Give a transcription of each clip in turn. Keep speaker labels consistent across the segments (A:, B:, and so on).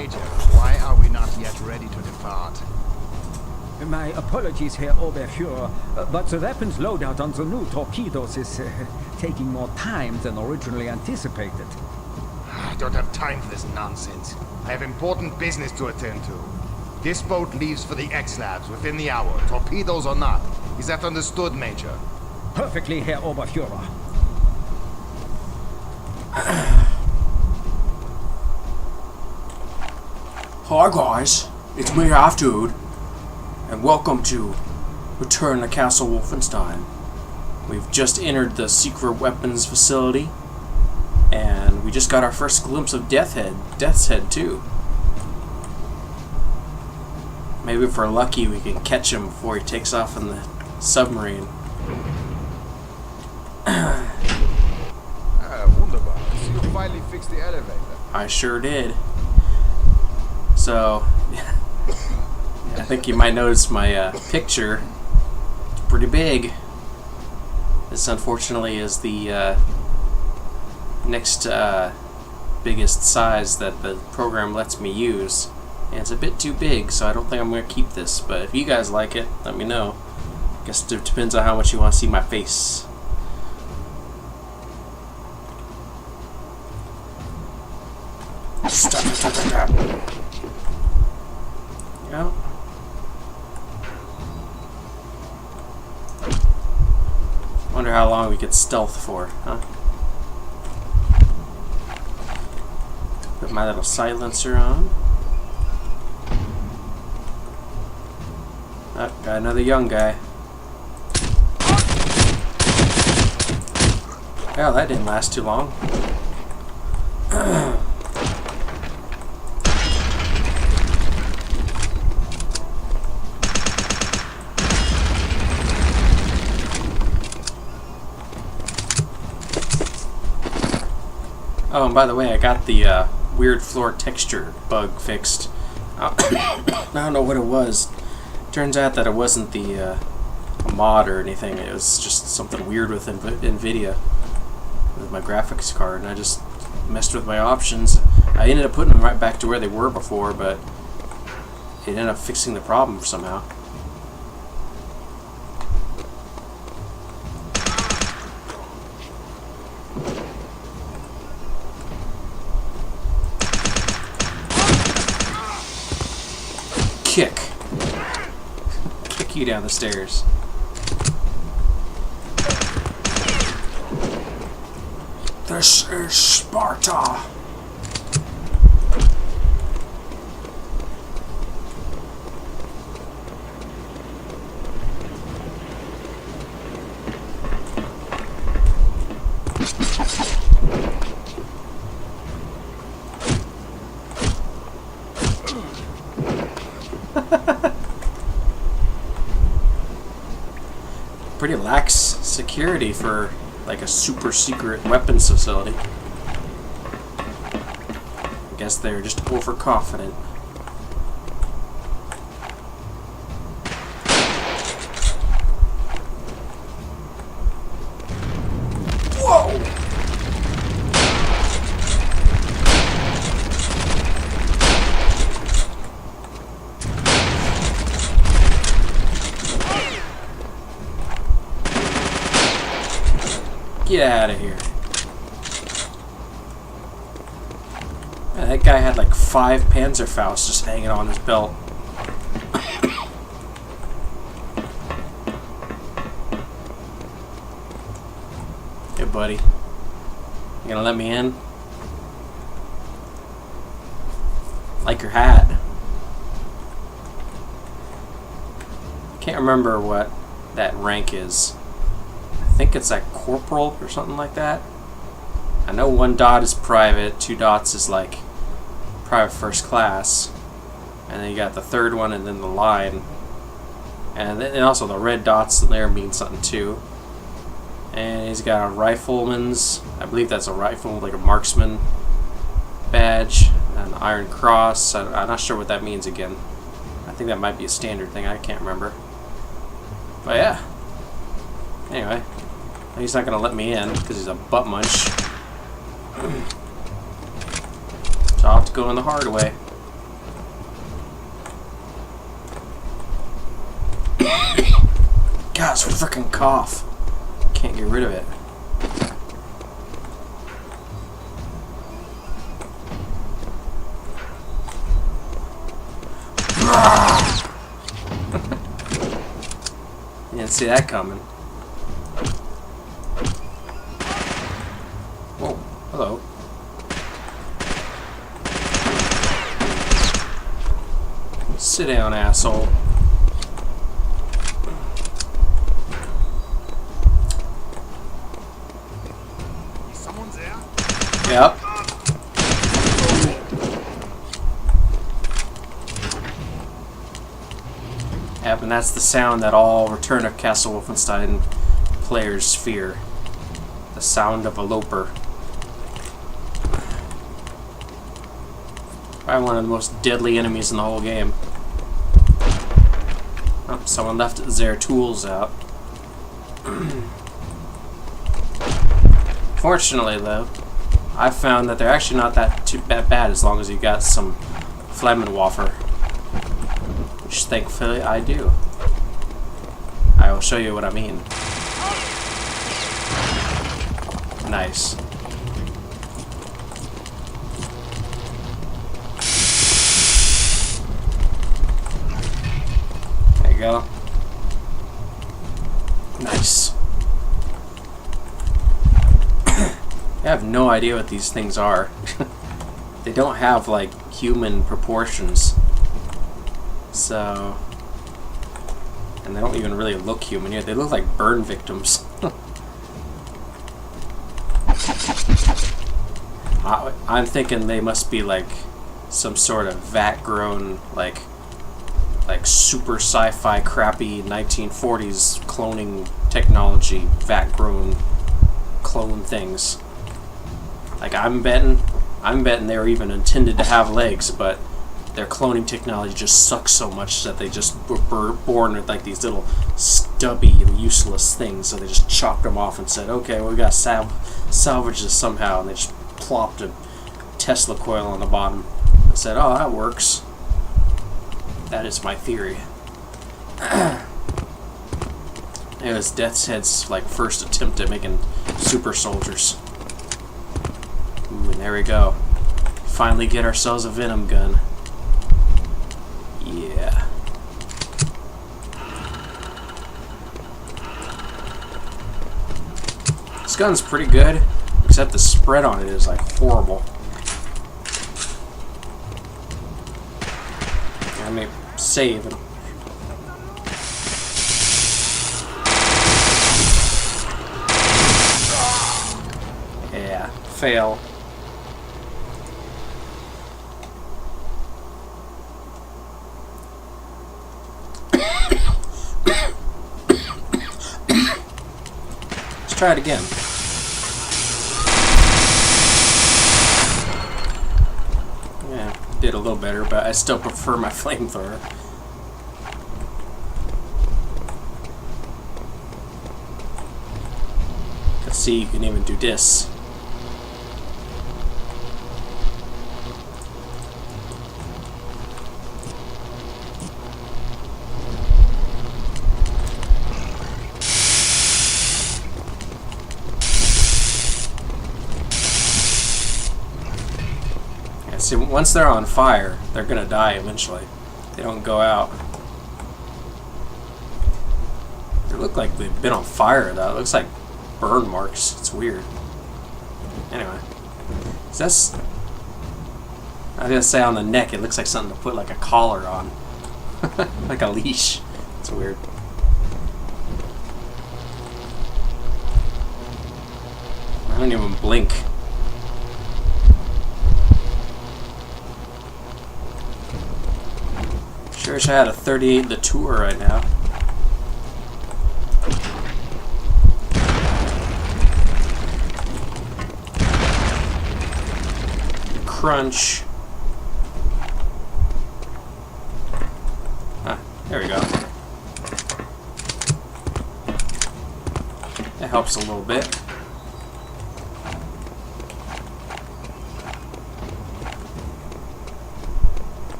A: Major, why are we not yet ready to depart?
B: My apologies, Herr Oberfuhrer, but the weapons loadout on the new torpedoes is taking more time than originally anticipated.
A: I don't have time for this nonsense. I have important business to attend to. This boat leaves for the X-Labs within the hour, torpedoes or not. Is that understood, Major?
B: Perfectly, Herr Oberfuhrer.
C: Hi guys, it's me, Half Dude, and welcome to Return to Castle Wolfenstein. We've just entered the secret weapons facility, and we just got our first glimpse of Deathshead too. Maybe if we're lucky we can catch him before he takes off in the submarine.
A: Wunderbar. So you finally fixed the elevator.
C: I sure did. So, I think you might notice my picture. It's pretty big. This unfortunately is the next biggest size that the program lets me use. And it's a bit too big, so I don't think I'm going to keep this. But if you guys like it, let me know. I guess it depends on how much you want to see my face. Yeah. Wonder how long we could stealth for, huh? Put my little silencer on. Oh, got another young guy. Well, that didn't last too long. Oh, and by the way, I got the weird floor texture bug fixed. I don't know what it was. Turns out that it wasn't the a mod or anything. It was just something weird with NVIDIA with my graphics card, and I just messed with my options. I ended up putting them right back to where they were before, but it ended up fixing the problem somehow. Kick you down the stairs. This is Sparta. Pretty lax security for like a super secret weapons facility. I guess they're just overconfident. Whoa! Get out of here. Man, that guy had like 5 Panzerfausts just hanging on his belt. Hey, buddy. You gonna let me in? Like your hat. Can't remember what that rank is. I think it's like corporal or something like that. I know 1 dot is private, 2 dots is like private first class, and then you got the 3rd one and then the line, and then also the red dots in there mean something too. And he's got a rifleman's, I believe that's a rifle, like a marksman badge, and the Iron Cross. I'm not sure what that means again. I think that might be a standard thing, I can't remember. But yeah. Anyway, he's not going to let me in because he's a butt munch. So I'll have to go in the hard way. God, it's a freaking cough. Can't get rid of it. Didn't see that coming. Whoa, hello. Sit down, asshole.
A: Someone's there?
C: Yep. Yep, and that's the sound that all Return of Castle Wolfenstein players fear. The sound of a loper. Probably one of the most deadly enemies in the whole game. Oh, someone left their tools out. Fortunately, though, I found that they're actually not that bad as long as you got some Flammenwerfer. Which, thankfully, I do. I will show you what I mean. Nice. There you go. Nice. I have no idea what these things are. They don't have, like, human proportions. So... And they don't even really look human here. They look like burn victims. I'm thinking they must be, like, some sort of vat-grown, like super sci-fi crappy 1940s cloning technology, vat-grown clone things. Like, I'm betting they were even intended to have legs, but their cloning technology just sucks so much that they just were born with like these little stubby, useless things. So they just chopped them off and said, "Okay, well, we got to salvage this somehow," and they just plopped a Tesla coil on the bottom and said, "Oh, that works." That is my theory. It was Deathshead's like first attempt at making super soldiers. Ooh, and there we go. Finally get ourselves a Venom gun. Yeah. This gun's pretty good, except the spread on it is like horrible. I mean, save it. Yeah, fail. Let's try it again. Yeah, did a little better, but I still prefer my flamethrower. Let's see, you can even do this. See, once they're on fire, they're gonna die eventually. They don't go out. They look like they've been on fire, though. It looks like burn marks. It's weird. Anyway. So that's... I was gonna say on the neck, it looks like something to put like a collar on. Like a leash. It's weird. I don't even blink. Sure wish I had a 38 the tour right now. Crunch. Ah, there we go. That helps a little bit.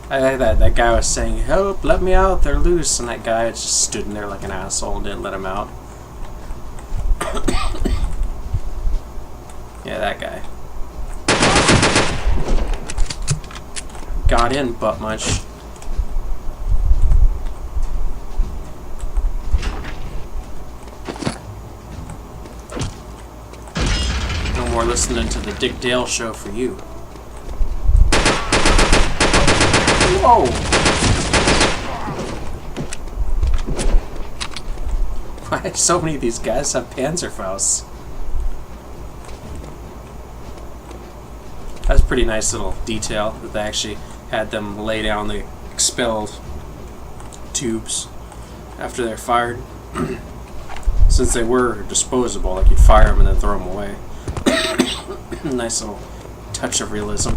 C: That guy was saying, "Help, let me out, they're loose," and that guy just stood in there like an asshole and didn't let him out. Yeah, that guy. Got in, butt munch. No more listening to the Dick Dale show for you. Whoa! Why do so many of these guys have Panzerfaust? That's a pretty nice little detail that they actually had them lay down the expelled tubes after they're fired. Since they were disposable, like you'd fire them and then throw them away. Nice little touch of realism.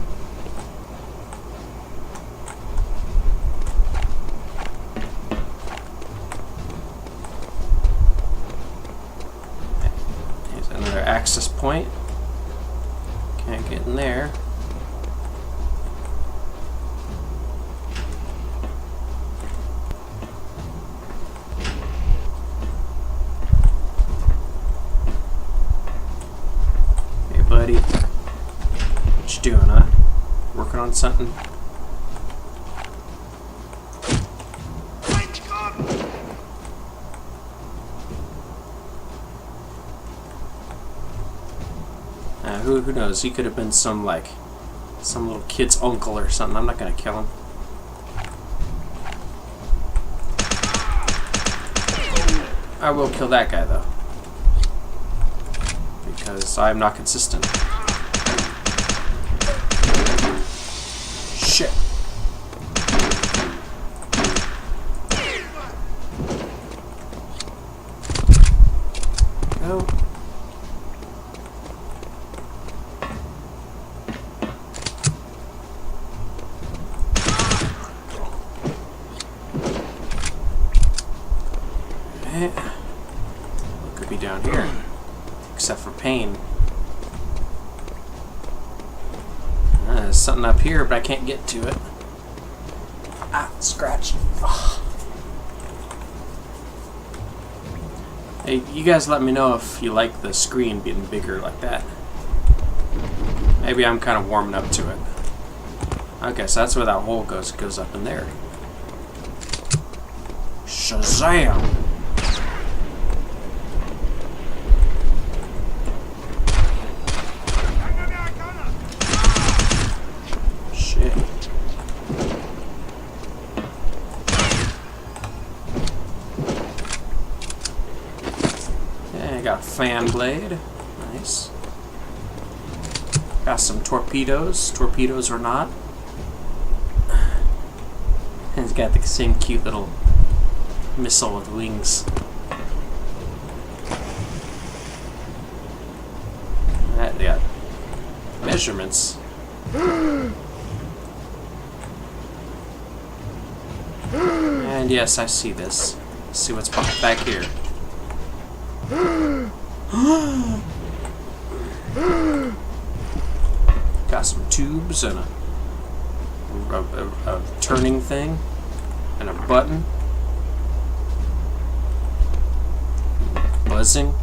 C: Here's another access point. Can't get in there. Hey buddy, what you doing, huh? Working on something? Who knows? He could have been some little kid's uncle or something. I'm not gonna kill him. I will kill that guy though, because I'm not consistent. Shit. No. What could be down here? Except for pain. There's something up here, but I can't get to it. Ah, scratch. Oh. Hey, you guys let me know if you like the screen being bigger like that. Maybe I'm kind of warming up to it. Okay, so that's where that hole goes. It goes up in there. Shazam! Shit. Yeah, I got a fan blade. Nice. Got some torpedoes. Torpedoes or not. And it's got the same cute little missile with wings. They got measurements. And yes, I see this. Let's see what's back here. Got some tubes and a turning thing and a button. Buzzing.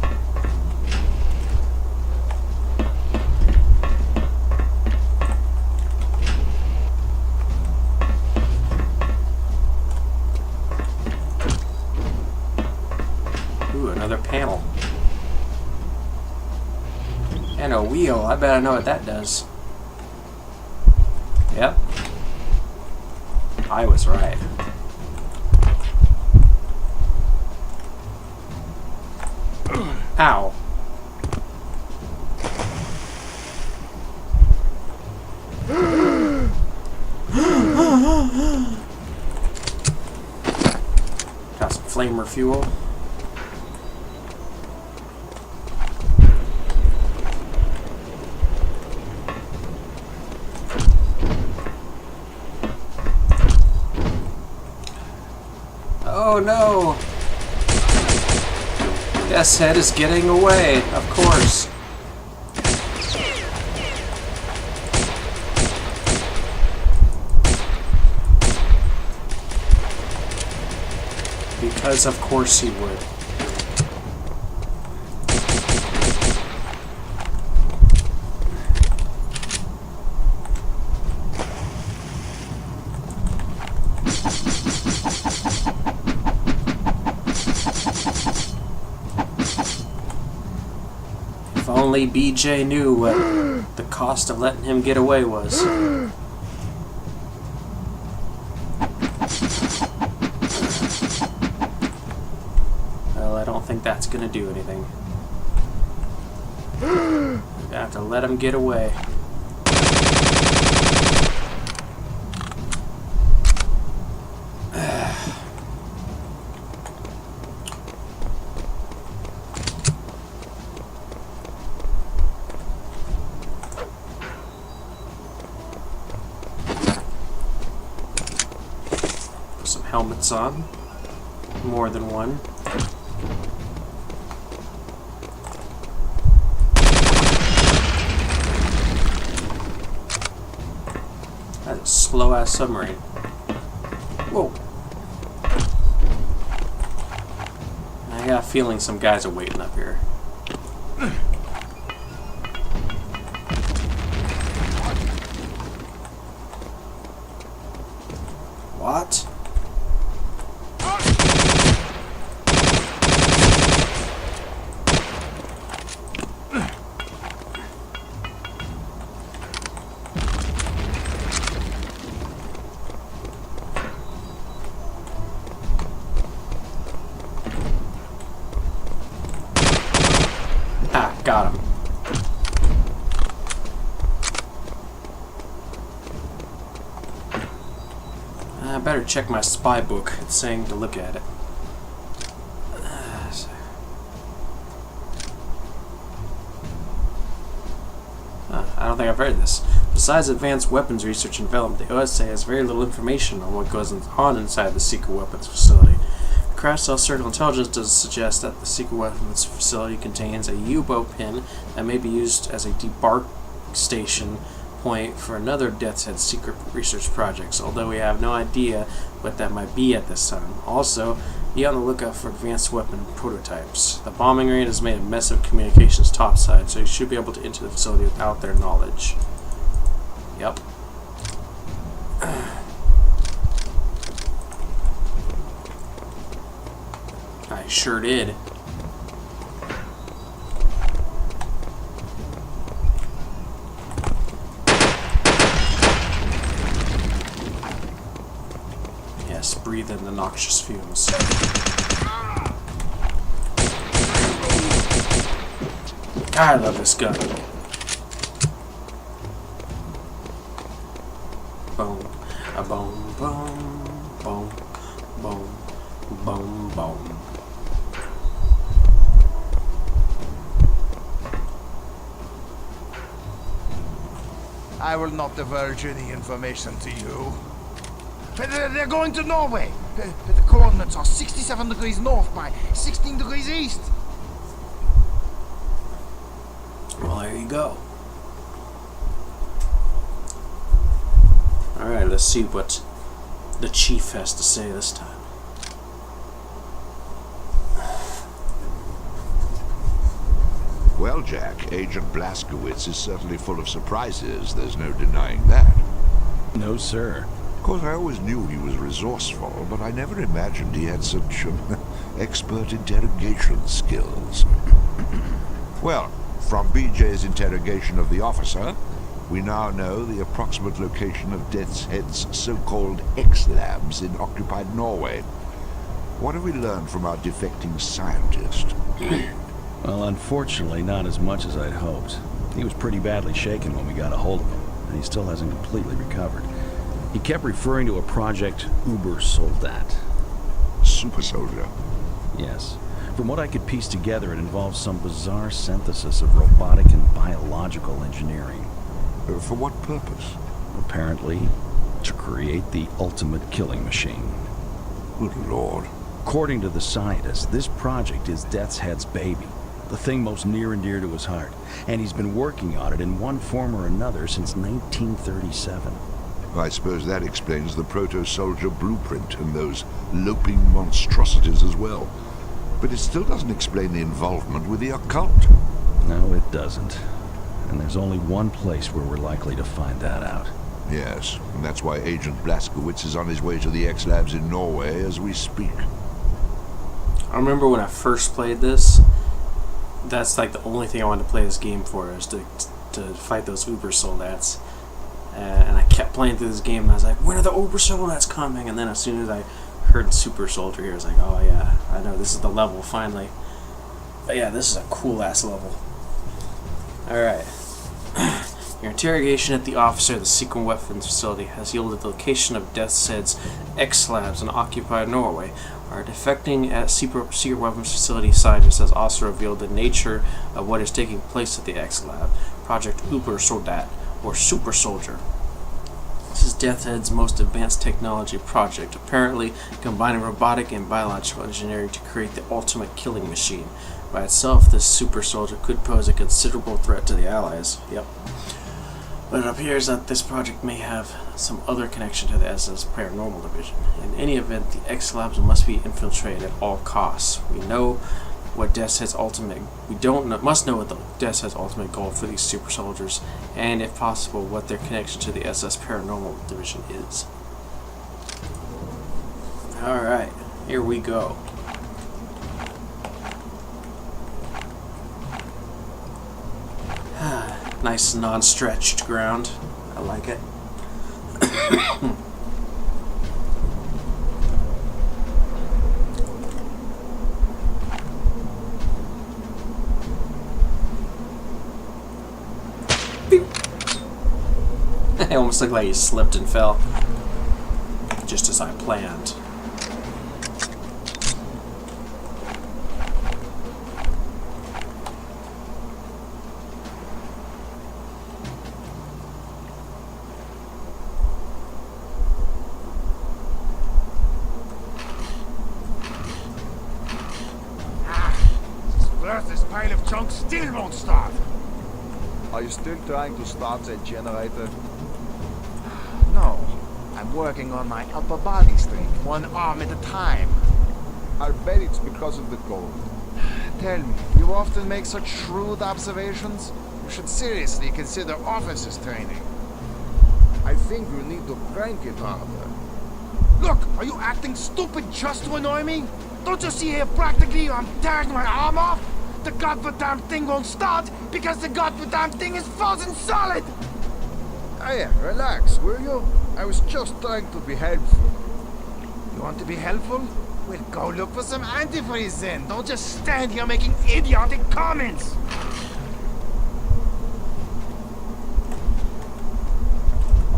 C: Ooh, another panel. And a wheel. I bet I know what that does. Yep. I was right. Ow. Got some flamer fuel. Oh no! Deathshead is getting away, of course. Because of course he would. If only BJ knew what the cost of letting him get away was. Well, I don't think that's gonna do anything. I have to let him get away. Helmets on. More than one. That's a slow-ass submarine. Whoa. I got a feeling some guys are waiting up here. What? Got him. I better check my spy book. It's saying to look at it. I don't think I've read this. Besides advanced weapons research and development, the OSA has very little information on what goes on inside the secret weapons facility. Crash Cell Circle Intelligence does suggest that the secret weapons facility contains a U-boat pin that may be used as a debark station point for another Deathshead secret research projects, although we have no idea what that might be at this time. Also, be on the lookout for advanced weapon prototypes. The bombing raid has made a mess of communications topside, so you should be able to enter the facility without their knowledge. Yep. I sure did. Yes, breathe in the noxious fumes. God, I love this gun. Boom, a boom, boom, boom, boom, boom, boom.
A: I will not divulge any information to you. They're going to Norway. The coordinates are 67 degrees north by 16 degrees east.
C: Well, there you go. Alright, let's see what the chief has to say this time.
D: Well, Jack, Agent Blazkowicz is certainly full of surprises. There's no denying that.
E: No, sir.
D: Of course, I always knew he was resourceful, but I never imagined he had such expert interrogation skills. Well, from BJ's interrogation of the officer, we now know the approximate location of Deathshead's so-called X-labs in occupied Norway. What have we learned from our defecting scientist?
E: Well, unfortunately, not as much as I'd hoped. He was pretty badly shaken when we got a hold of him, and he still hasn't completely recovered. He kept referring to a project Uber Soldat.
D: Super soldier?
E: Yes. From what I could piece together, it involves some bizarre synthesis of robotic and biological engineering.
D: For what purpose?
E: Apparently, to create the ultimate killing machine.
D: Good Lord.
E: According to the scientist, this project is Deathshead's baby. The thing most near and dear to his heart. And he's been working on it in one form or another since 1937.
D: I suppose that explains the proto-soldier blueprint and those loping monstrosities as well. But it still doesn't explain the involvement with the occult.
E: No, it doesn't. And there's only one place where we're likely to find that out.
D: Yes, and that's why Agent Blazkowicz is on his way to the X-Labs in Norway as we speak.
C: I remember when I first played this, that's like the only thing I wanted to play this game for, is to fight those Uber Soldats. And I kept playing through this game, and I was like, when are the Uber Soldats coming? And then as soon as I heard Super Soldier here, I was like, oh yeah, I know, this is the level, finally. But yeah, this is a cool-ass level. Alright. Your interrogation at the officer of the secret weapons facility has yielded the location of Deathshead's X-Labs in occupied Norway. Our defecting at secret weapons facility scientist has also revealed the nature of what is taking place at the X-Lab, Project Uber Soldat, or Super Soldier. This is Deathshead's most advanced technology project, apparently combining robotic and biological engineering to create the ultimate killing machine. By itself, this Super Soldier could pose a considerable threat to the Allies. Yep. But it appears that this project may have some other connection to the SS Paranormal Division. In any event, the X-Labs must be infiltrated at all costs. We know what Deathshead's ultimate. Must know what the Deathshead's ultimate goal for these super soldiers, and if possible, what their connection to the SS Paranormal Division is. All right, here we go. Nice non-stretched ground. I like it. It almost looked like he slipped and fell. Just as I planned.
A: This pile of junk still won't start.
F: Are you still trying to start that generator?
A: No, I'm working on my upper body strength, one arm at a time.
F: I'll bet it's because of the cold.
A: Tell me, you often make such shrewd observations? You should seriously consider officers training.
F: I think you need to crank it harder.
A: Look, are you acting stupid just to annoy me? Don't you see here practically I'm tearing my arm off? The goddamn thing won't start because the goddamn thing is frozen solid!
F: Hey, relax, will you? I was just trying to be helpful.
A: You want to be helpful? Well, go look for some antifreeze then. Don't just stand here making idiotic comments.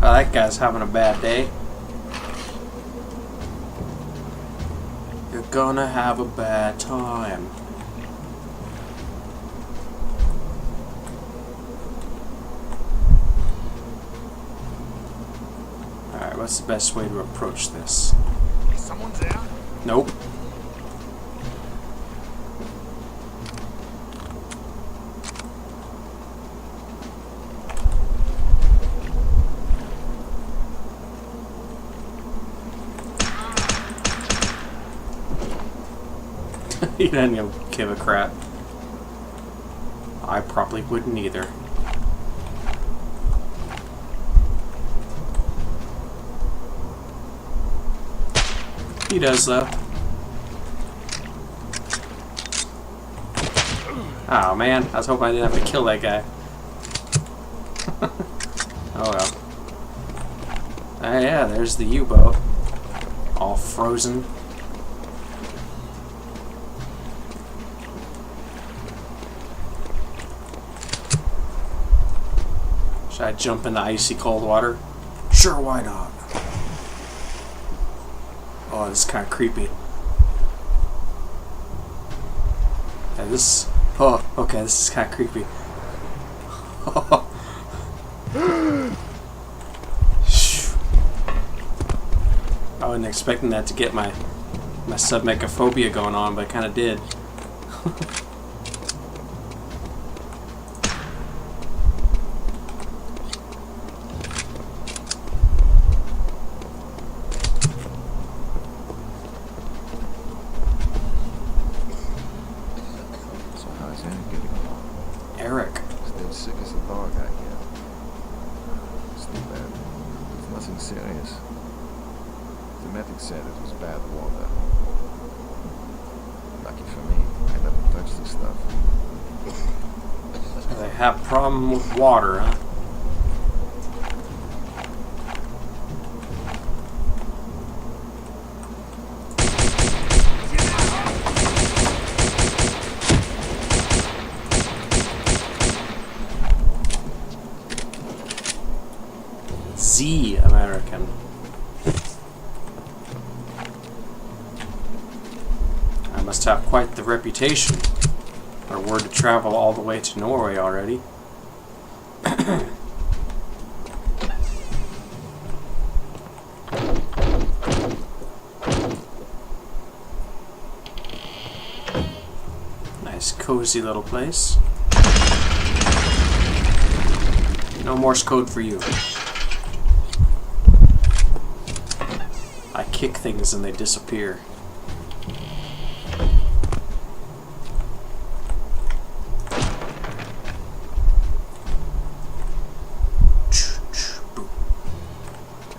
C: Well, that guy's having a bad day. You're gonna have a bad time. Alright, what's the best way to approach this?
A: Someone's there?
C: Nope. He doesn't even give a crap. I probably wouldn't either. He does, though. Oh man, I was hoping I didn't have to kill that guy. Oh well. Oh yeah, there's the U-boat. All frozen. Should I jump in the icy cold water? Sure, why not? Oh, this is kind of creepy. Yeah, this... Oh, okay, this is kind of creepy. I wasn't expecting that to get my submechaphobia going on, but it kind of did.
F: Nothing serious. The medic said it was bad water. Lucky for me, I never touched this stuff.
C: So they have a problem with water, huh? Z American. I must have quite the reputation. Or word to travel all the way to Norway already. Nice cozy little place. No Morse code for you. I kick things and they disappear.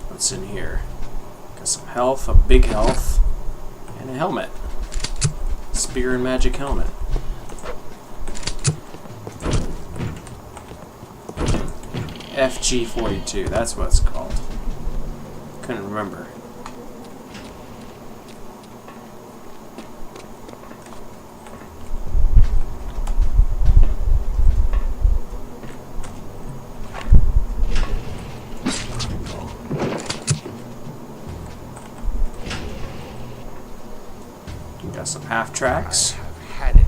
C: What's in here? Got some health, a big health, and a helmet. Spear and magic helmet. FG-42, that's what it's called. Couldn't remember. Got some half tracks.
A: I've had it.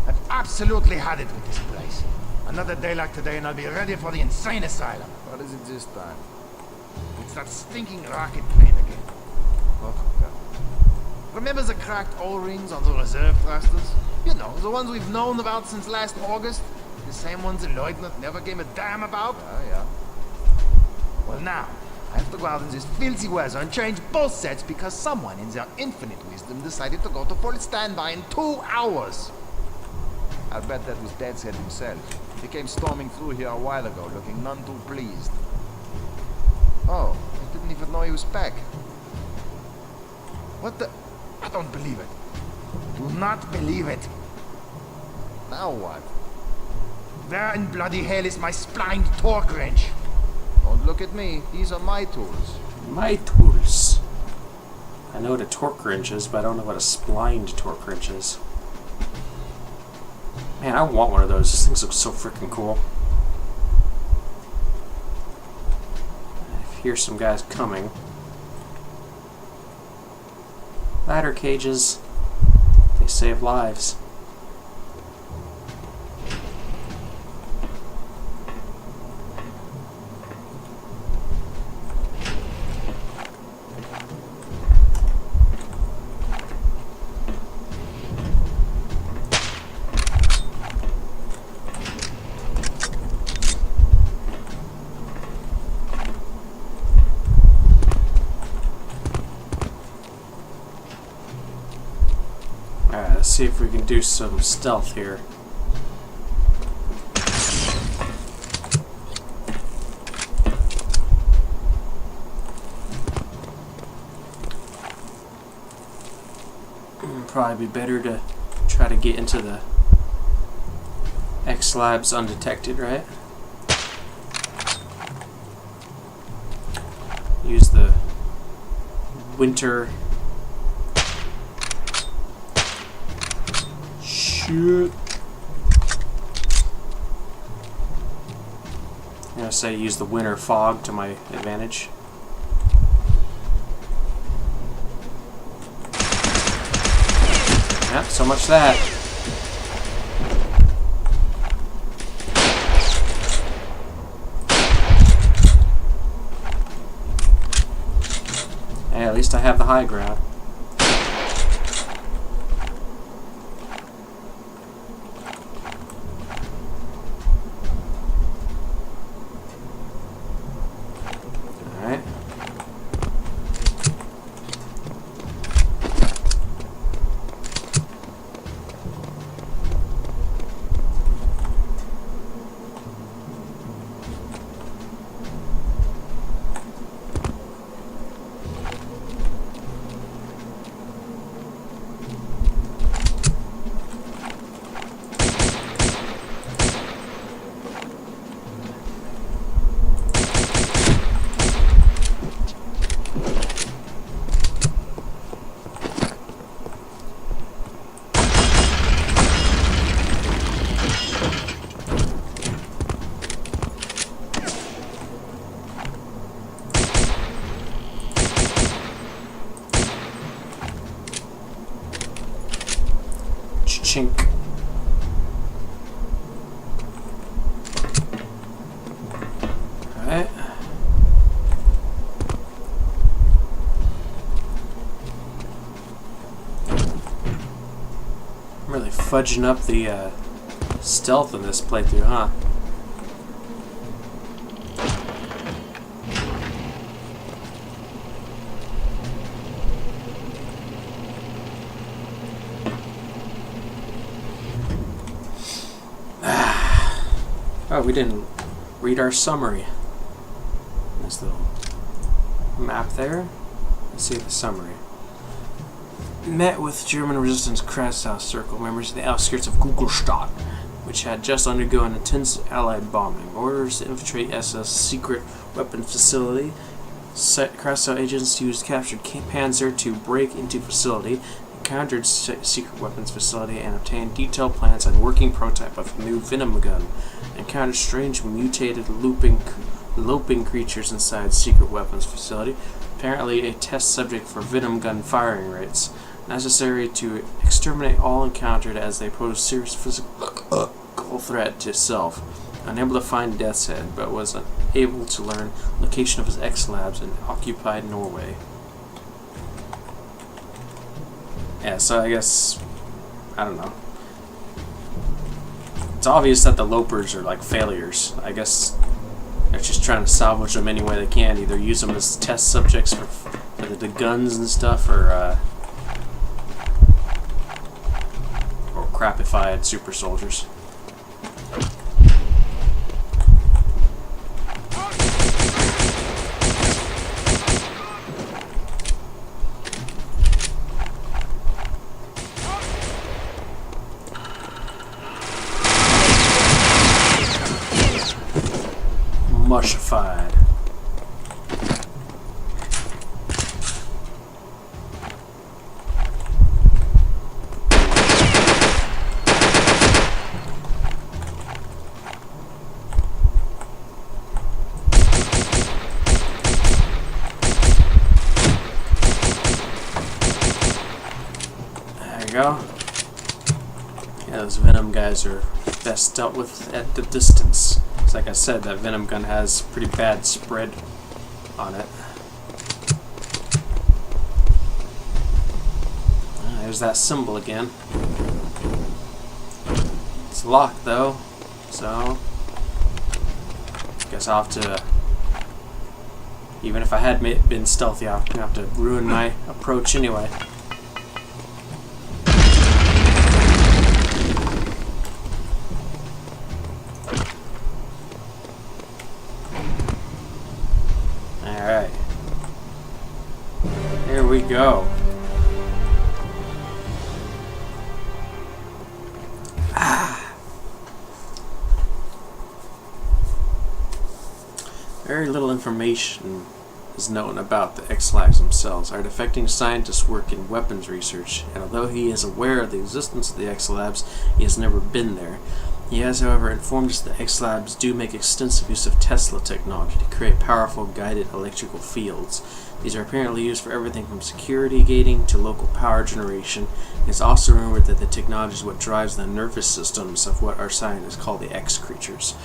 A: I've absolutely had it with this place. Another day like today and I'll be ready for the insane asylum.
F: What is it this time?
A: It's that stinking rocket plane again.
F: Oh, God.
A: Remember the cracked O-rings on the reserve thrusters? You know, the ones we've known about since last August? The same ones the Lieutenant never gave a damn about?
F: Yeah.
A: Well now, I have to go out in this filthy weather and change both sets because someone in their infinite wisdom decided to go to full standby in 2 hours.
F: I'll bet that was Deathshead himself. He came storming through here a while ago, looking none too pleased. Oh, I didn't even know he was back.
A: What the? I don't believe it. Do not believe it.
F: Now what?
A: Where in bloody hell is my splined torque wrench?
F: Don't look at me. These are my tools.
C: My tools. I know what a torque wrench is, but I don't know what a splined torque wrench is. Man, I want one of those. This thing looks so freaking cool. I hear some guys coming. Ladder cages. They save lives. Alright, let's see if we can do some stealth here. Probably be better to try to get into the X labs undetected, right? Use the winter. Shit. I'm gonna say use the winter fog to my advantage. Yep, so much that. Hey, at least I have the high ground. Alright. chink. Alright. I'm really fudging up the stealth in this playthrough, huh? Oh, we didn't read our summary. Nice little map there. Let's see the summary. Met with German resistance Strasse circle members in the outskirts of Kugelstadt, which had just undergone intense Allied bombing. Orders to infiltrate SS secret weapons facility. Strasse agents used captured Panzer to break into facility, encountered secret weapons facility, and obtained detailed plans and working prototype of new Venom gun. Encountered strange mutated loping creatures inside secret weapons facility. Apparently a test subject for Venom gun firing rates. Necessary to exterminate all encountered as they pose serious physical threat to self. Unable to find Deathshead, but was able to learn location of his X-Labs in occupied Norway. Yeah, so I guess, I don't know. It's obvious that the Lopers are like failures. I guess they're just trying to salvage them any way they can. Either use them as test subjects for the guns and stuff, or crapified super soldiers. Mushified. There you go. Yeah, those Venom guys are best dealt with at the distance. Like I said, that Venom gun has pretty bad spread on it. There's that symbol again. It's locked though, so guess I'll have to, even if I had been stealthy, I'll have to ruin my approach anyway. Alright. Here we go. Very little information is known about the X-Labs themselves. Our defecting scientists work in weapons research, and although he is aware of the existence of the X-Labs, he has never been there. He has, however, informed us that X-Labs do make extensive use of Tesla technology to create powerful guided electrical fields. These are apparently used for everything from security gating to local power generation. It is also rumored that the technology is what drives the nervous systems of what our scientists call the X-creatures.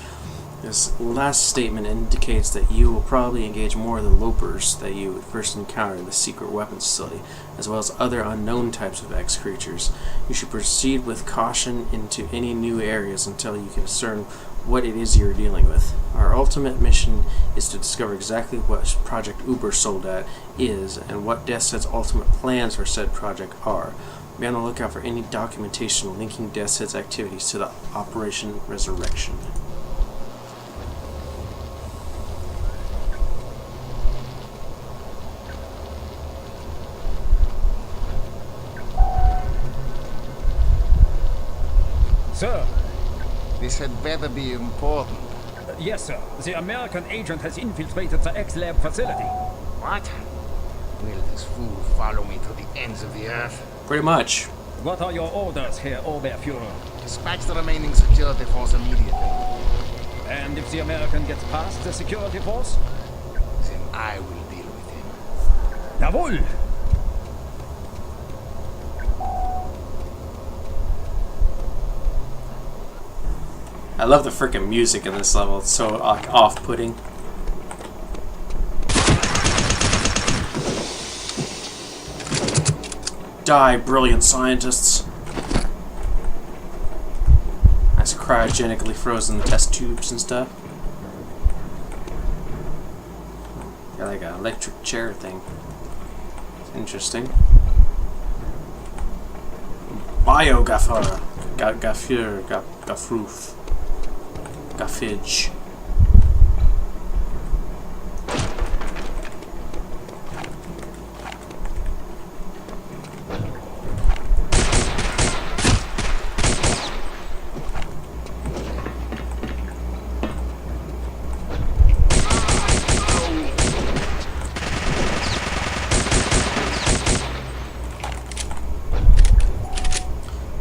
C: This last statement indicates that you will probably engage more of the Lopers that you would first encounter in the secret weapons facility, as well as other unknown types of X-creatures. You should proceed with caution into any new areas until you can discern what it is you are dealing with. Our ultimate mission is to discover exactly what Project Ubersoldat is and what Deathshead's ultimate plans for said project are. Be on the lookout for any documentation linking Deathshead's activities to the Operation Resurrection.
B: Sir.
F: This had better be important.
B: Yes, sir. The American agent has infiltrated the X-Lab facility.
A: What? Will this fool follow me to the ends of the earth?
C: Pretty much.
B: What are your orders, Herr Oberfuhrer?
A: Dispatch the remaining security force immediately.
B: And if the American gets past the security force?
A: Then I will deal with him.
B: Jawohl!
C: I love the frickin' music in this level. It's so off-putting. Die, brilliant scientists. Nice cryogenically frozen test tubes and stuff. Got like an electric chair thing. It's interesting. Biogaffer. Gaffur. Gaffroof. Gaffidge.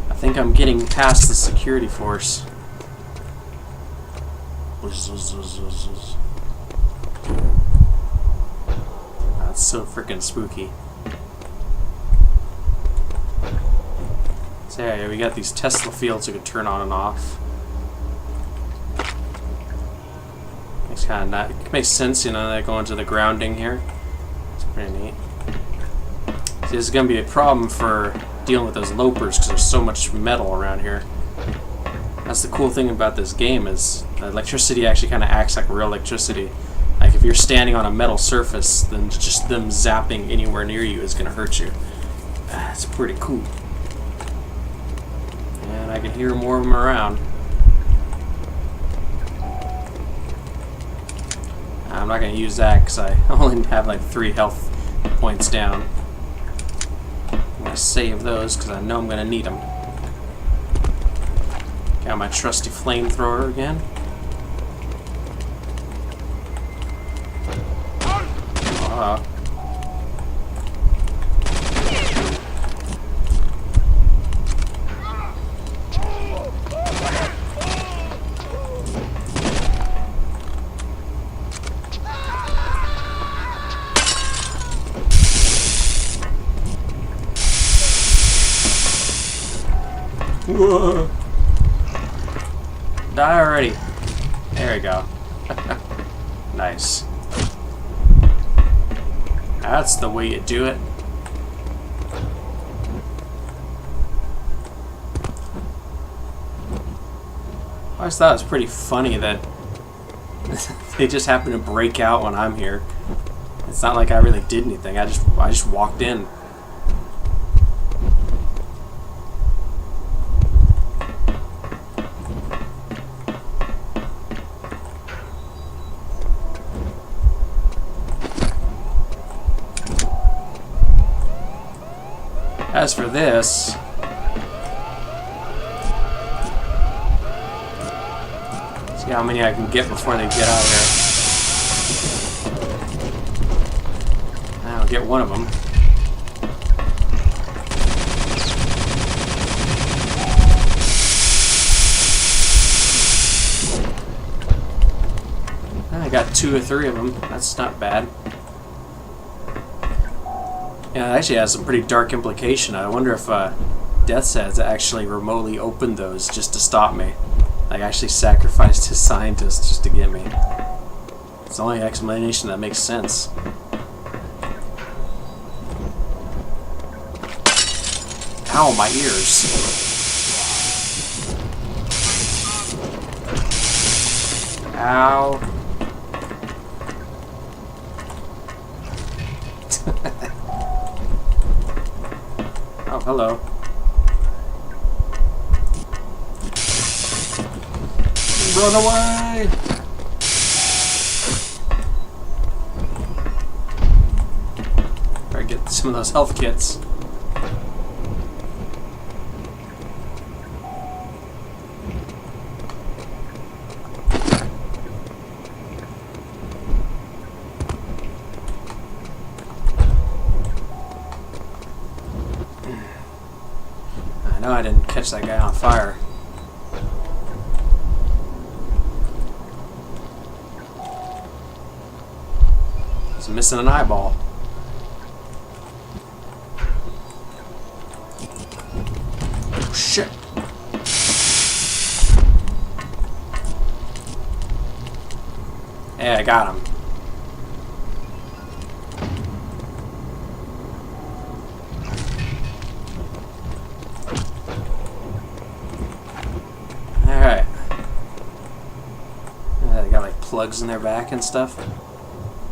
C: I think I'm getting past the security force. That's so freaking spooky. So yeah, we got these Tesla fields we can turn on and off. Makes kind of not. It makes sense, you know, they go into the grounding here. It's pretty neat. See, this is gonna be a problem for dealing with those lopers because there's so much metal around here. That's the cool thing about this game is the electricity actually kind of acts like real electricity. Like if you're standing on a metal surface, then just them zapping anywhere near you is going to hurt you. It's pretty cool. And I can hear more of them around. I'm not going to use that because I only have like 3 health points down. I'm going to save those because I know I'm going to need them. Got my trusty flamethrower again. Whoa. Die already. There we go. Nice. That's the way you do it. I always thought it was pretty funny that they just happen to break out when I'm here. It's not like I really did anything. I just walked in. As for this, see how many I can get before they get out of here. I'll get one of them. I got 2 or 3 of them. That's not bad. Yeah, it actually has some pretty dark implication. I wonder if Deathshead actually remotely opened those just to stop me. Like, actually sacrificed his scientists just to get me. It's the only explanation that makes sense. Ow, my ears. Ow. Oh, hello. Run away! Try to get some of those health kits. I know I didn't catch that guy on fire. He's missing an eyeball. Oh, shit. Yeah, I got him. Alright. They got like plugs in their back and stuff.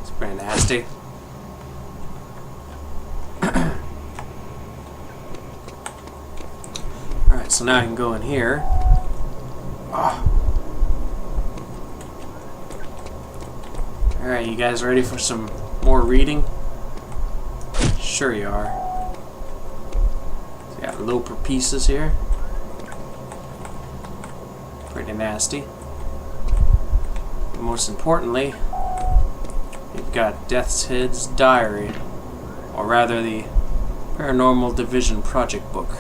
C: It's pretty nasty. Alright, so now I can go in here. Oh. Alright, you guys ready for some more reading? Sure you are. So we got loper pieces here. Pretty nasty. But most importantly, we've got Deathshead's diary. Or rather, the Paranormal Division project book.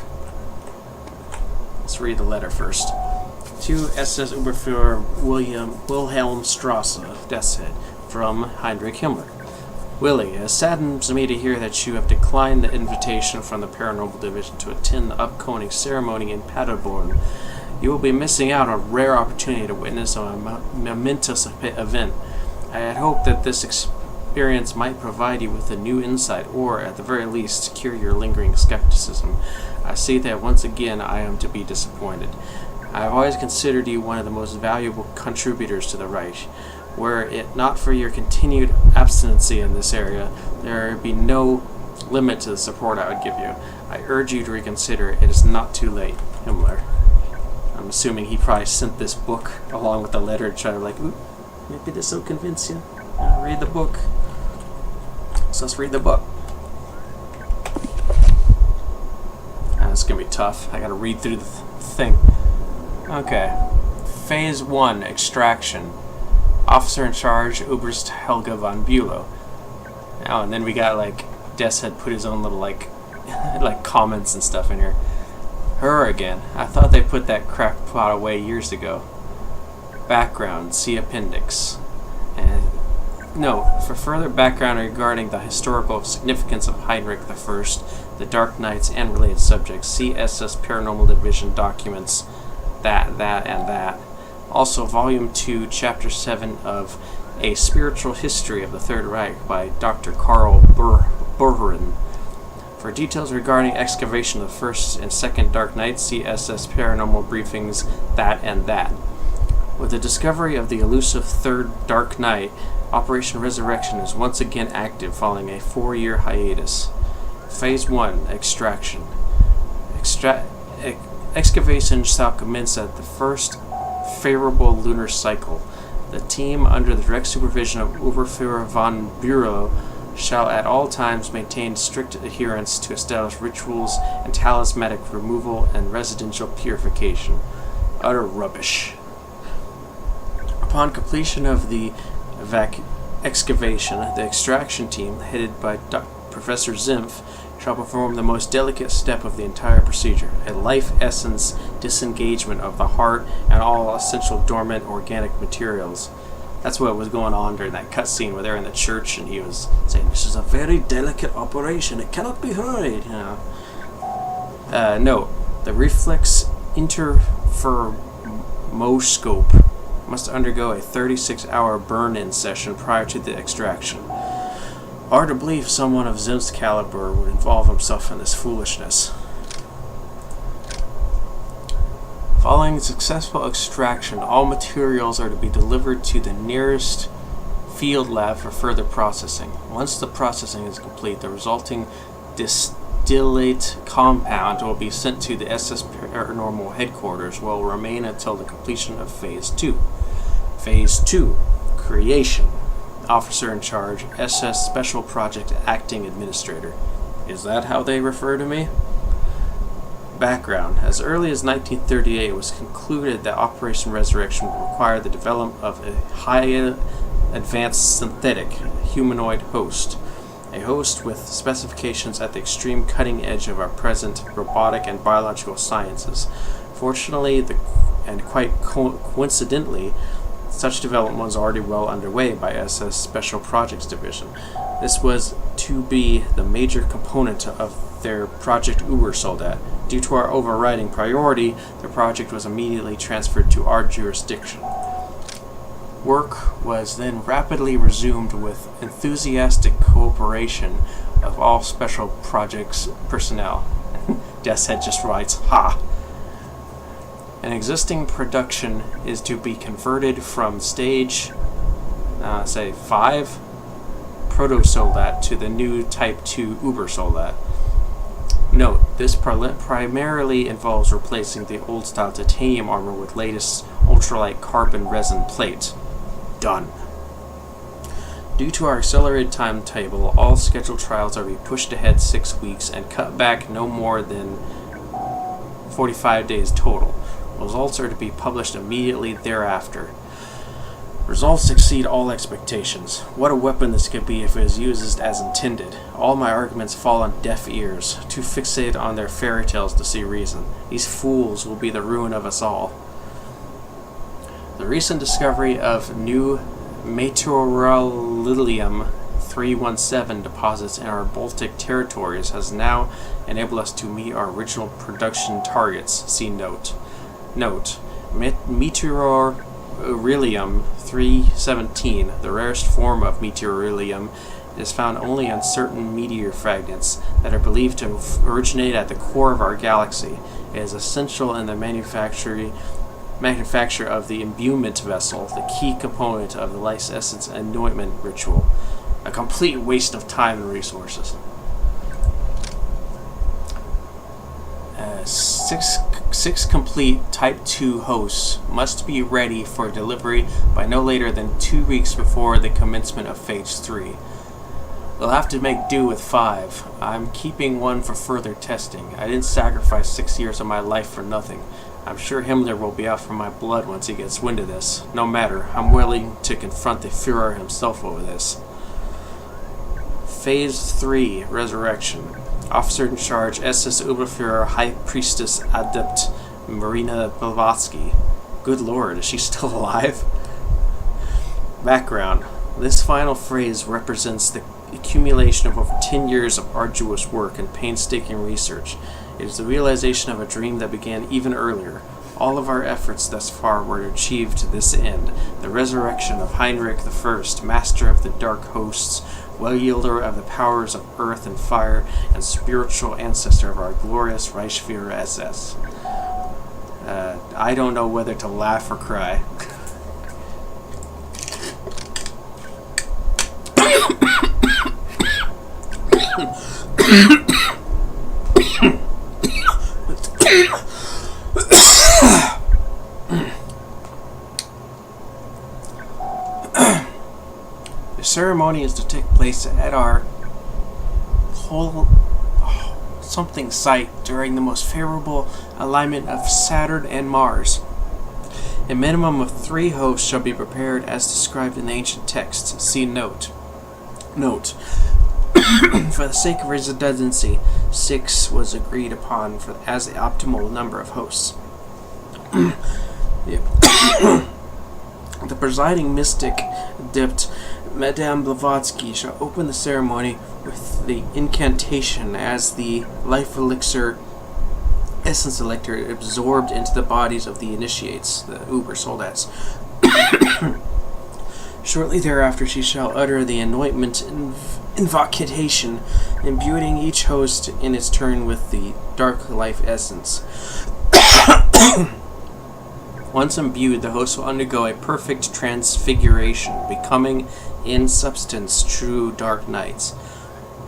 C: Let's read the letter first. To SS Oberfuhrer Wilhelm Strasse, Deathshead, from Heinrich Himmler. Willie, it saddens me to hear that you have declined the invitation from the Paranormal Division to attend the upcoming ceremony in Paderborn. You will be missing out on a rare opportunity to witness a momentous event. I had hoped that this experience might provide you with a new insight, or, at the very least, cure your lingering skepticism. I see that once again I am to be disappointed. I have always considered you one of the most valuable contributors to the Reich. Were it not for your continued abstinency in this area, there would be no limit to the support I would give you. I urge you to reconsider. It is not too late. Himmler. I'm assuming he probably sent this book along with the letter to try to like, ooh, maybe this will convince you. Read the book. So let's read the book. It's gonna be tough. I gotta read through the thing. Okay. Phase 1, Extraction. Officer in charge, Oberst Helga von Bülow. Oh, and then we got like Deathshead put his own little like like comments and stuff in here. Her again. I thought they put that crackpot away years ago. Background, see appendix. And no, for further background regarding the historical significance of Heinrich I, the Dark Knights, and related subjects, see SS Paranormal Division documents, that, and that. Also, Volume 2, Chapter 7 of A Spiritual History of the Third Reich by Dr. Karl Burren. For details regarding excavation of the first and second Dark Knights, see SS Paranormal Briefings, that, and that. With the discovery of the elusive third Dark Knight, Operation Resurrection is once again active following a 4-year hiatus. Phase 1, Extraction. Excavation shall commence at the first favorable lunar cycle. The team, under the direct supervision of Oberfuhrer von Bülow, shall at all times maintain strict adherence to established rituals and talismanic removal and residential purification. Utter rubbish. Upon completion of the excavation, the extraction team, headed by Professor Zimpf, shall perform the most delicate step of the entire procedure, a life essence disengagement of the heart and all essential dormant organic materials. That's what was going on during that cutscene where they're in the church and he was saying, this is a very delicate operation, it cannot be hurried, you know. Note, the reflex interferomoscope must undergo a 36-hour burn-in session prior to the extraction. Hard to believe someone of Zim's caliber would involve himself in this foolishness. Following successful extraction, all materials are to be delivered to the nearest field lab for further processing. Once the processing is complete, the resulting distillate compound will be sent to the SS Paranormal headquarters, where it will remain until the completion of Phase 2. Phase 2, Creation. Officer in charge, SS Special Project Acting Administrator. Is that how they refer to me? Background. As early as 1938, it was concluded that Operation Resurrection would require the development of a high advanced synthetic humanoid host. A host with specifications at the extreme cutting edge of our present robotic and biological sciences. Fortunately, and quite coincidentally, such development was already well underway by SS Special Projects Division. This was to be the major component of their Project Ubersoldat. Due to our overriding priority, the project was immediately transferred to our jurisdiction. Work was then rapidly resumed with enthusiastic cooperation of all special projects personnel. Deathshead just writes, "Ha!" An existing production is to be converted from stage, say 5 proto-soldat to the new Type 2 Uber-soldat. Note, this primarily involves replacing the old-style titanium armor with latest ultralight carbon resin plate. Done. Due to our accelerated timetable, all scheduled trials are to be pushed ahead 6 weeks and cut back no more than 45 days total. Results are to be published immediately thereafter. Results exceed all expectations. What a weapon this could be if it is used as intended. All my arguments fall on deaf ears, too fixated on their fairy tales to see reason. These fools will be the ruin of us all. The recent discovery of new meteorolium 317 deposits in our Baltic territories has now enabled us to meet our original production targets. See note. Note, meteorolium 317, the rarest form of meteorolium, is found only on certain meteor fragments that are believed to originate at the core of our galaxy. It is essential in the manufacture of the imbuement vessel, the key component of the life essence anointment ritual. A complete waste of time and resources. Six complete Type 2 hosts must be ready for delivery by no later than 2 weeks before the commencement of Phase 3. They'll have to make do with 5. I'm keeping one for further testing. I didn't sacrifice 6 years of my life for nothing. I'm sure Himmler will be out for my blood once he gets wind of this. No matter, I'm willing to confront the Führer himself over this. Phase 3, Resurrection. Officer in charge, SS Oberführer High Priestess Adept Marina Blavatsky. Good lord, is she still alive? Background. This final phrase represents the accumulation of over 10 years of arduous work and painstaking research. It is the realization of a dream that began even earlier. All of our efforts thus far were to achieve to this end, the resurrection of Heinrich I, master of the dark hosts, well-yielder of the powers of earth and fire, and spiritual ancestor of our glorious Reichsführer SS. I don't know whether to laugh or cry. The ceremony is to take place at our whole something site during the most favorable alignment of Saturn and Mars. A minimum of 3 hosts shall be prepared as described in the ancient texts. See note. Note. For the sake of redundancy, 6 was agreed upon as the optimal number of hosts. The presiding mystic, Adept Madame Blavatsky, shall open the ceremony with the incantation as the life elixir essence elector absorbed into the bodies of the initiates, the Uber soldats. Shortly thereafter she shall utter the anointment invocation, imbuing each host in its turn with the dark life essence. Once imbued, the host will undergo a perfect transfiguration, becoming, in substance, true dark knights.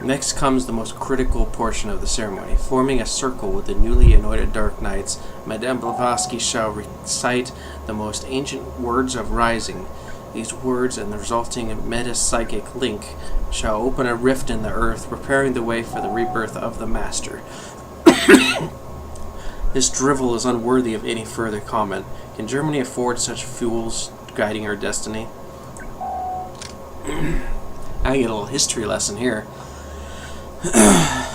C: Next comes the most critical portion of the ceremony. Forming a circle with the newly anointed dark knights, Madame Blavatsky shall recite the most ancient words of rising. These words and the resulting metapsychic link shall open a rift in the earth, preparing the way for the rebirth of the Master. This drivel is unworthy of any further comment. Can Germany afford such fools guiding her destiny? I get a little history lesson here.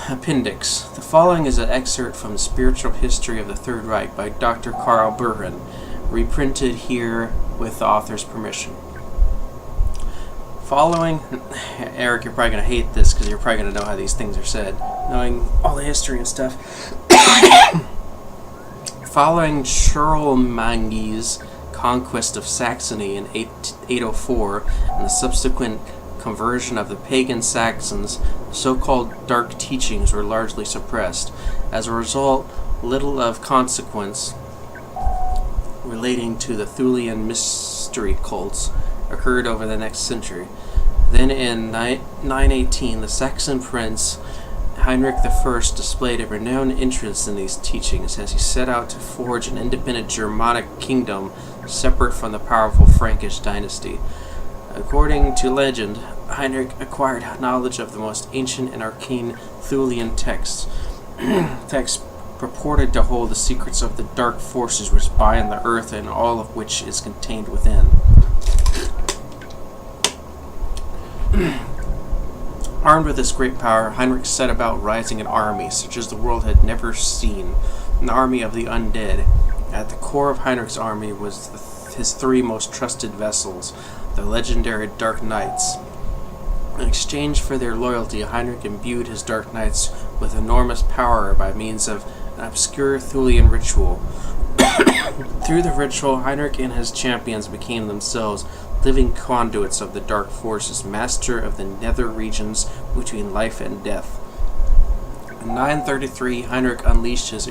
C: Appendix. The following is an excerpt from the Spiritual History of the Third Reich by Dr. Karl Burhan, reprinted here with the author's permission. Following, Eric, you're probably going to hate this because you're probably going to know how these things are said, knowing all the history and stuff. Following Schurlmange's conquest of Saxony in 804 and the subsequent conversion of the pagan Saxons, so-called dark teachings were largely suppressed. As a result, little of consequence relating to the Thulian mystery cults occurred over the next century. Then in 918, the Saxon prince Heinrich I displayed a renowned interest in these teachings as he set out to forge an independent Germanic kingdom separate from the powerful Frankish dynasty. According to legend, Heinrich acquired knowledge of the most ancient and arcane Thulian texts, texts purported to hold the secrets of the dark forces which bind the earth and all of which is contained within. Armed with this great power, Heinrich set about rising an army such as the world had never seen, an army of the undead. At the core of Heinrich's army was his three most trusted vessels, the legendary Dark Knights. In exchange for their loyalty, Heinrich imbued his Dark Knights with enormous power by means of an obscure Thulian ritual. Through the ritual, Heinrich and his champions became themselves living conduits of the dark forces, master of the nether regions between life and death. In 933, Heinrich unleashed his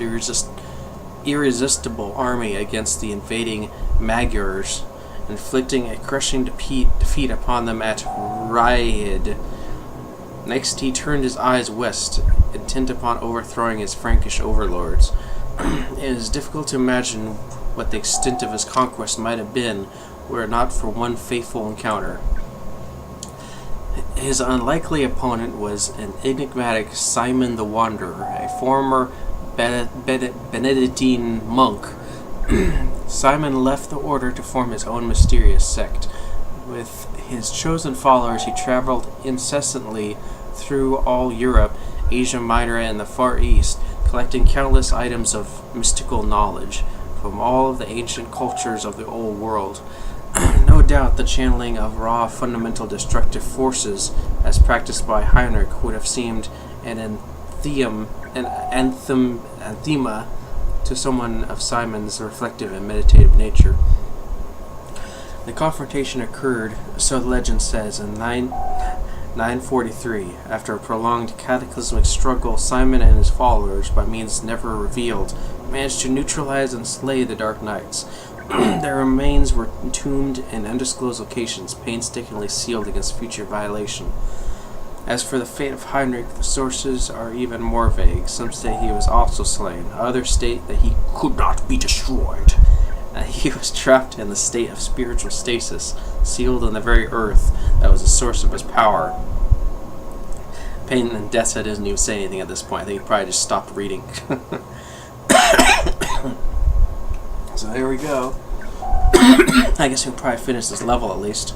C: irresistible army against the invading Magyars, inflicting a crushing defeat upon them at Rieid. Next, he turned his eyes west, intent upon overthrowing his Frankish overlords. It is difficult to imagine what the extent of his conquest might have been were it not for one fateful encounter. His unlikely opponent was an enigmatic Simon the Wanderer, a former Benedictine monk. Simon left the order to form his own mysterious sect. With his chosen followers, he traveled incessantly through all Europe, Asia Minor, and the Far East, collecting countless items of mystical knowledge from all of the ancient cultures of the old world. No doubt the channeling of raw, fundamental destructive forces, as practiced by Heinrich, would have seemed an anathema to someone of Simon's reflective and meditative nature. The confrontation occurred, so the legend says, in 943. After a prolonged cataclysmic struggle, Simon and his followers, by means never revealed, managed to neutralize and slay the Dark Knights. Their remains were entombed in undisclosed locations, painstakingly sealed against future violation. As for the fate of Heinrich, the sources are even more vague. Some say he was also slain. Others state that he could not be destroyed. He was trapped in the state of spiritual stasis, sealed in the very earth that was the source of his power. Pain and Deathshead doesn't even say anything at this point. I think he probably just stopped reading. So there we go. I guess we'll probably finish this level at least.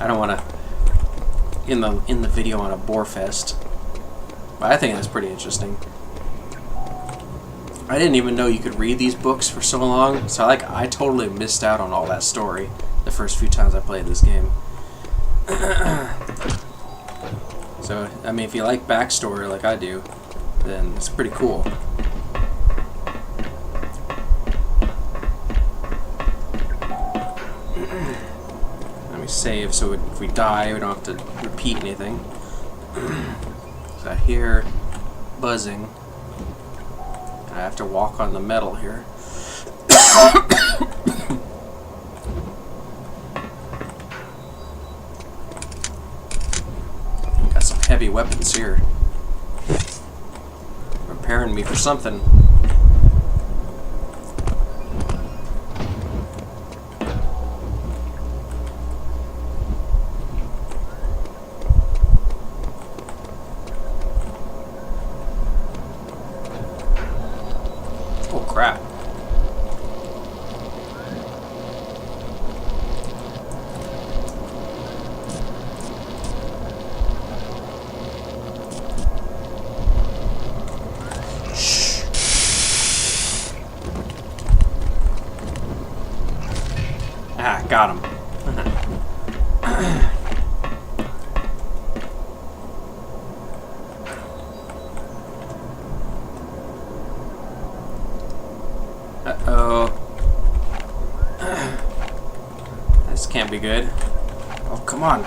C: I don't want to end the video on a bore fest, but I think it's pretty interesting. I didn't even know you could read these books for so long, so I totally missed out on all that story the first few times I played this game. So, I mean, if you like backstory like I do, then it's pretty cool. Let me save so if we die, we don't have to repeat anything. So I hear buzzing. I have to walk on the metal here. Got some heavy weapons here. Preparing me for something. Crap. Shh. Ah, got him. Uh-oh. good. Oh, come on.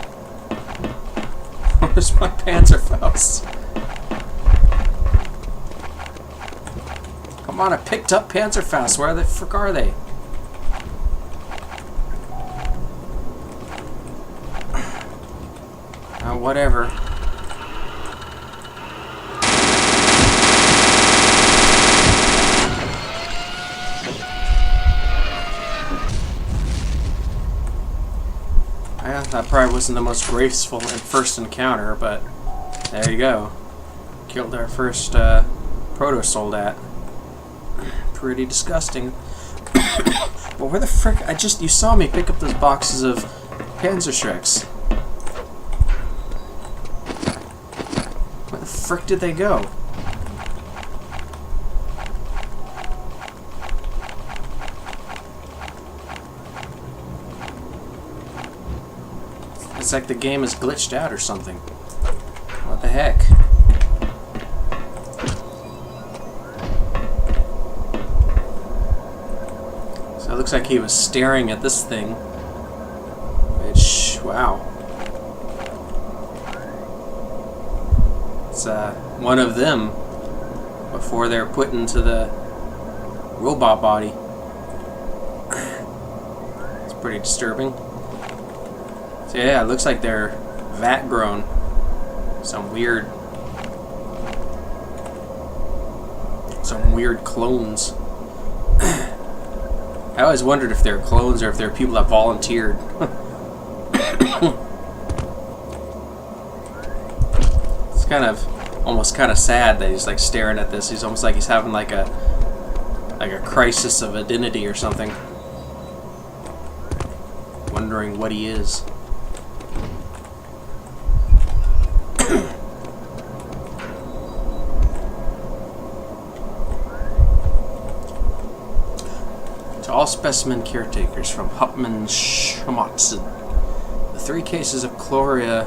C: Where's my Panzerfaust? Come on, I picked up Panzerfaust. Where the frick are they? Whatever. That probably wasn't the most graceful and first encounter, but there you go. Killed our first proto-soldat. Pretty disgusting. But where the frick? You saw me pick up those boxes of Panzerschrecks. Where the frick did they go? It's like the game is glitched out or something. What the heck? So it looks like he was staring at this thing. Which, wow. It's one of them before they're put into the robot body. It's pretty disturbing. So yeah, it looks like they're vat grown. Some weird clones. I always wondered if they're clones or if they're people that volunteered. It's almost kind of sad that he's like staring at this. He's almost like he's having like a crisis of identity or something. Wondering what he is. To all specimen caretakers from Hauptmann Schmatzen, the 3 cases of cholera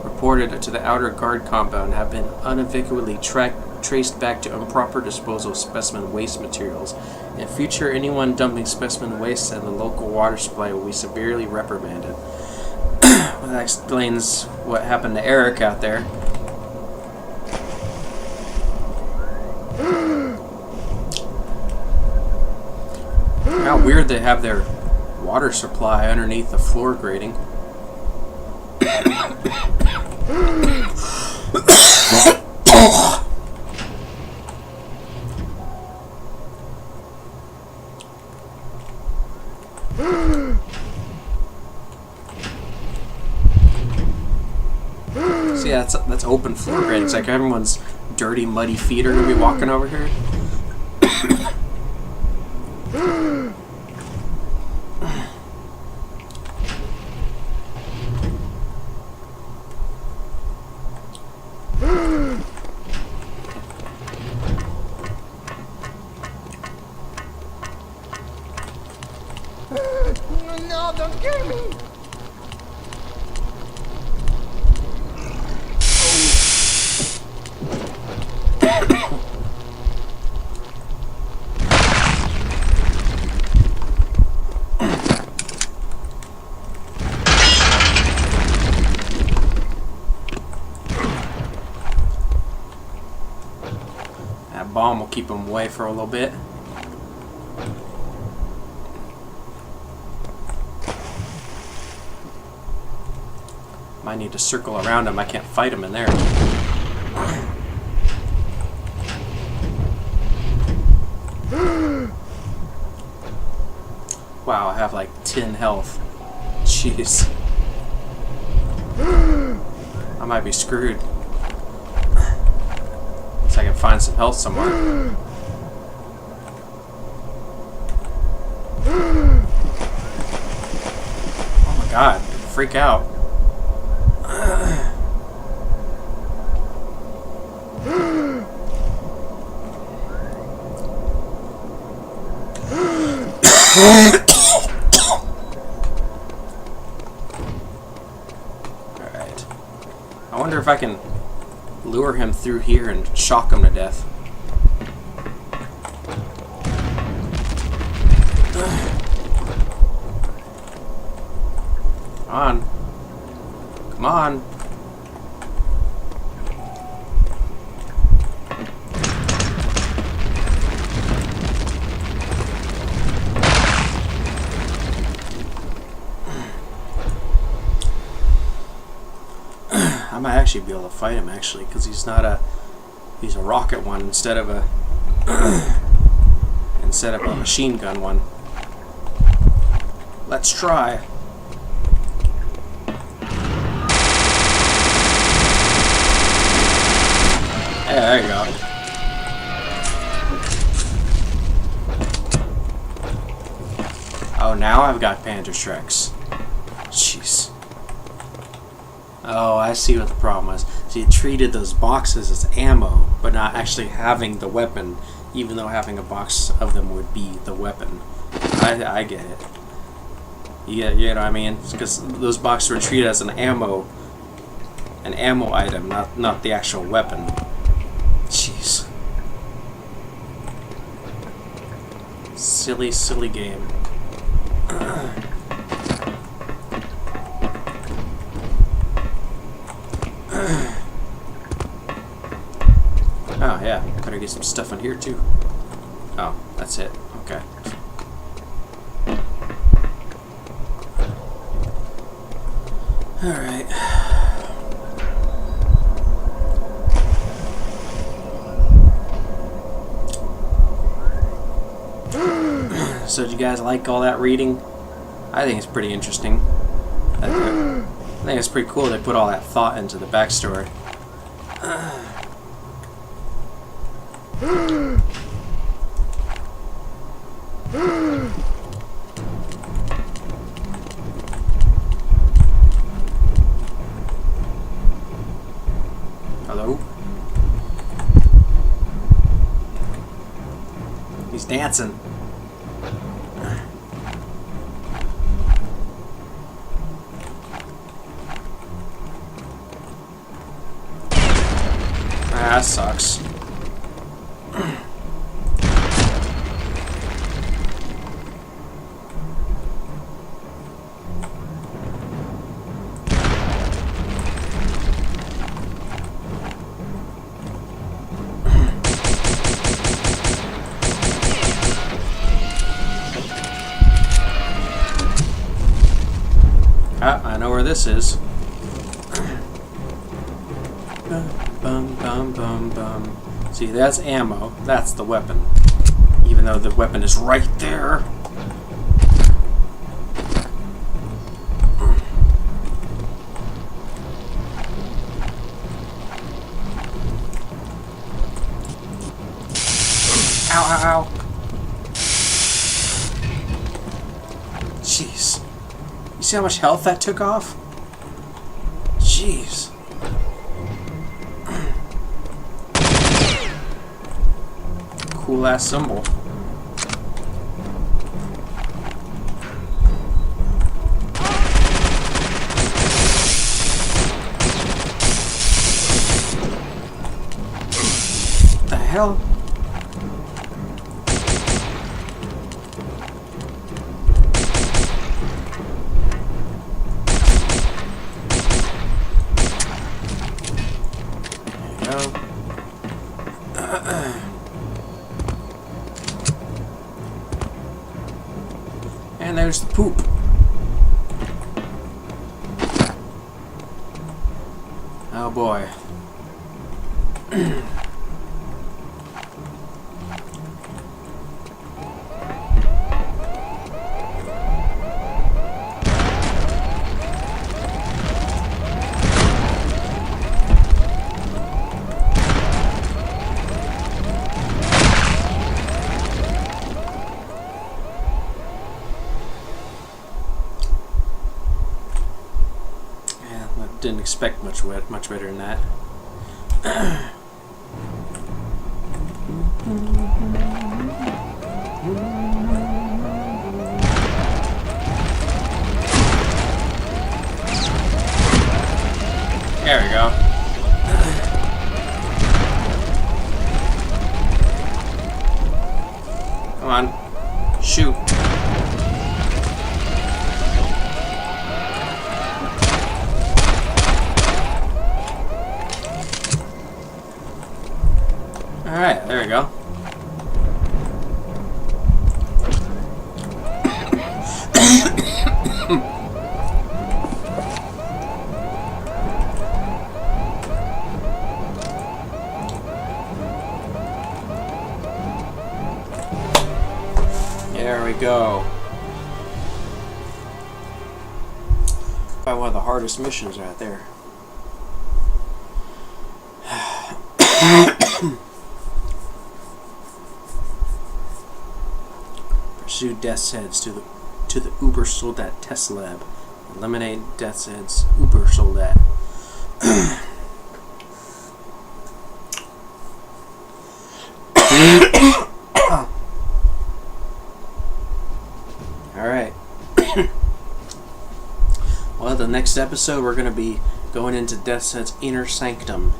C: reported to the outer guard compound have been unequivocally traced back to improper disposal of specimen waste materials. In future, anyone dumping specimen waste in the local water supply will be severely reprimanded. Well, that explains what happened to Eric out there. How weird they have their water supply underneath the floor grating. See, that's open floor grating. It's like everyone's dirty, muddy feet are gonna be walking over here.
F: No, don't kill me!
C: That bomb will keep him away for a little bit. Might need to circle around him. I can't fight him in there. Wow, I have like 10 health. Jeez. I might be screwed. Unless I can find some health somewhere. Oh my god, freak out. Alright. I wonder if I can lure him through here and shock him to death. on. Come on. I might actually be able to fight him actually, because he's not a, he's a rocket one instead of a machine gun one. Let's try. Yeah, there you go. Oh, now I've got Panzerschrecks. Jeez. Oh, I see what the problem was. So you treated those boxes as ammo, but not actually having the weapon, even though having a box of them would be the weapon. I get it. Yeah, you know what I mean? Because those boxes were treated as an ammo item, not the actual weapon. Jeez. Silly, silly game. Oh yeah, better get some stuff in here too. Oh, that's it. Okay. Alright. So did you guys like all that reading? I think it's pretty interesting. I think it's pretty cool they put all that thought into the backstory. Hello? He's dancing. Ah, that sucks. I know where this is. Bum, bum, bum, bum. See, that's ammo. That's the weapon. Even though the weapon is right there. Ow, ow, ow. Jeez. You see how much health that took off? Jeez. Cool ass symbol. What the hell? And there's the poop. Oh boy. Didn't expect much better than that. There we go. Come on. Shoot. Alright, there we go. There we go. Probably one of the hardest missions right there. Pursue Deathsheads to the Uber-Soldat test lab. Eliminate Deathsheads Uber-Soldat. Alright. Well, the next episode we're going to be going into Deathshead's inner sanctum.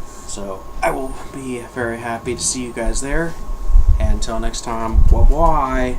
C: So I will be very happy to see you guys there. And until next time, bye-bye.